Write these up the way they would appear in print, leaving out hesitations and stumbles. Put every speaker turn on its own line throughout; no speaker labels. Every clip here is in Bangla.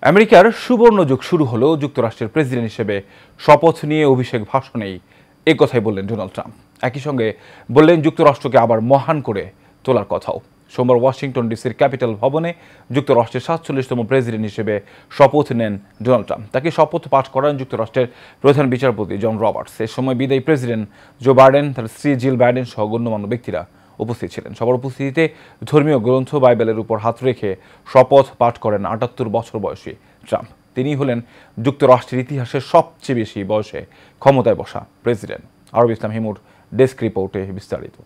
আমেরিকার সুবর্ণ যুগ শুরু হলেও যুক্তরাষ্ট্রের প্রেসিডেন্ট হিসেবে শপথ নিয়ে অভিষেক ভাষণেই একথাই বললেন ডোনাল্ড ট্রাম্প। একই সঙ্গে বললেন যুক্তরাষ্ট্রকে আবার মহান করে তোলার কথাও। সোমবার ওয়াশিংটন ডিসির ক্যাপিটাল ভবনে যুক্তরাষ্ট্রের ৪৭তম প্রেসিডেন্ট হিসেবে শপথ নেন ডোনাল্ড ট্রাম্প। তাকে শপথ পাঠ করান যুক্তরাষ্ট্রের প্রধান বিচারপতি জন রবার্টস। এ সময় বিদায়ী প্রেসিডেন্ট জো বাইডেন, তার স্ত্রী জিল বাইডেন সহ গণ্যমান্য ব্যক্তিরা উপস্থিত ছিলেন। সবার উপস্থিতিতে ধর্মীয় গ্রন্থ বাইবেলের উপর হাত রেখে শপথ পাঠ করেন ৭৮ বছর বয়সী ট্রাম্প। তিনি হলেন যুক্তরাষ্ট্রের ইতিহাসের সবচেয়ে বেশি বয়সে ক্ষমতায় বসা প্রেসিডেন্ট। আরব ইসলাম হিমুর ডেস্ক রিপোর্টে বিস্তারিত।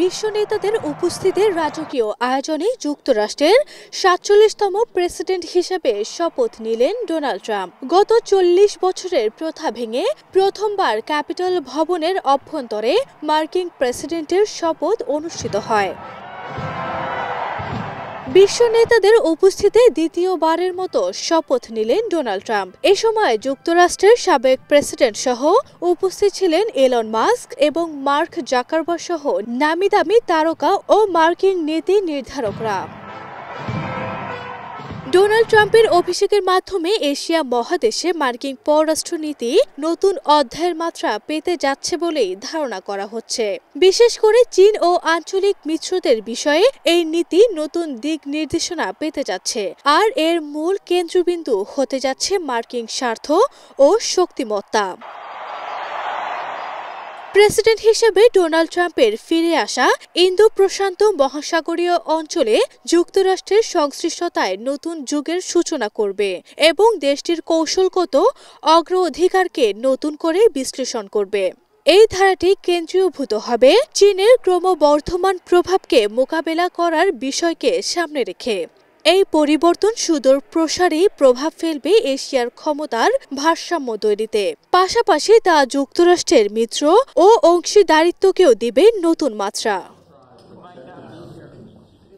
বিশ্ব নেতাদের উপস্থিতির রাজকীয় আয়োজনে যুক্তরাষ্ট্রের ৪৭তম প্রেসিডেন্ট হিসেবে শপথ নিলেন ডোনাল্ড ট্রাম্প। গত ৪০ বছরের প্রথা ভেঙে প্রথমবার ক্যাপিটল ভবনের অভ্যন্তরে মার্কিন প্রেসিডেন্টের শপথ অনুষ্ঠিত হয়। বিশ্ব নেতাদের উপস্থিতিতে দ্বিতীয়বারের মতো শপথ নিলেন ডোনাল্ড ট্রাম্প। এ সময় যুক্তরাষ্ট্রের সাবেক প্রেসিডেন্ট সহ উপস্থিত ছিলেন এলন মাস্ক এবং মার্ক জাকারবার্গ সহ নামিদামি তারকা ও মার্কিন নীতি নির্ধারকরা। ডোনাল্ড ট্রাম্পের অভিষেকের মাধ্যমে এশিয়া মহাদেশে মার্কিন পররাষ্ট্রনীতি নতুন অধ্যায়ের মাত্রা পেতে যাচ্ছে বলেই ধারণা করা হচ্ছে। বিশেষ করে চীন ও আঞ্চলিক মিত্রদের বিষয়ে এই নীতি নতুন দিক নির্দেশনা পেতে যাচ্ছে, আর এর মূল কেন্দ্রবিন্দু হতে যাচ্ছে মার্কিন স্বার্থ ও শক্তিমত্তা। প্রেসিডেন্ট হিসেবে ডোনাল্ড ট্রাম্পের ফিরে আসা ইন্দো প্রশান্ত মহাসাগরীয় অঞ্চলে যুক্তরাষ্ট্রের সংশ্লিষ্টতায় নতুন যুগের সূচনা করবে এবং দেশটির কৌশলগত অগ্রাধিকারকে নতুন করে বিশ্লেষণ করবে। এই ধারাটি কেন্দ্রীভূত হবে চীনের ক্রমবর্ধমান প্রভাবকে মোকাবেলা করার বিষয়কে সামনে রেখে। এই পরিবর্তন সুদূর প্রসারী প্রভাব ফেলবে এশিয়ার ক্ষমতার ভারসাম্য তৈরিতে, পাশাপাশি তা যুক্তরাষ্ট্রের মিত্র ও অংশীদারিত্বকেও দিবে নতুন মাত্রা।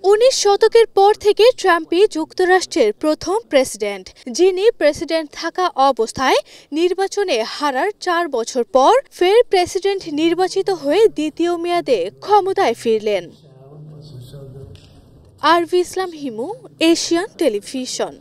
১৯ শতকের পর থেকে ট্রাম্পই যুক্তরাষ্ট্রের প্রথম প্রেসিডেন্ট, যিনি প্রেসিডেন্ট থাকা অবস্থায় নির্বাচনে হারার ৪ বছর পর ফের প্রেসিডেন্ট নির্বাচিত হয়ে দ্বিতীয় মেয়াদে ক্ষমতায় ফিরলেন। আরব ইসলাম হিমু, এশিয়ান টেলিভিশন।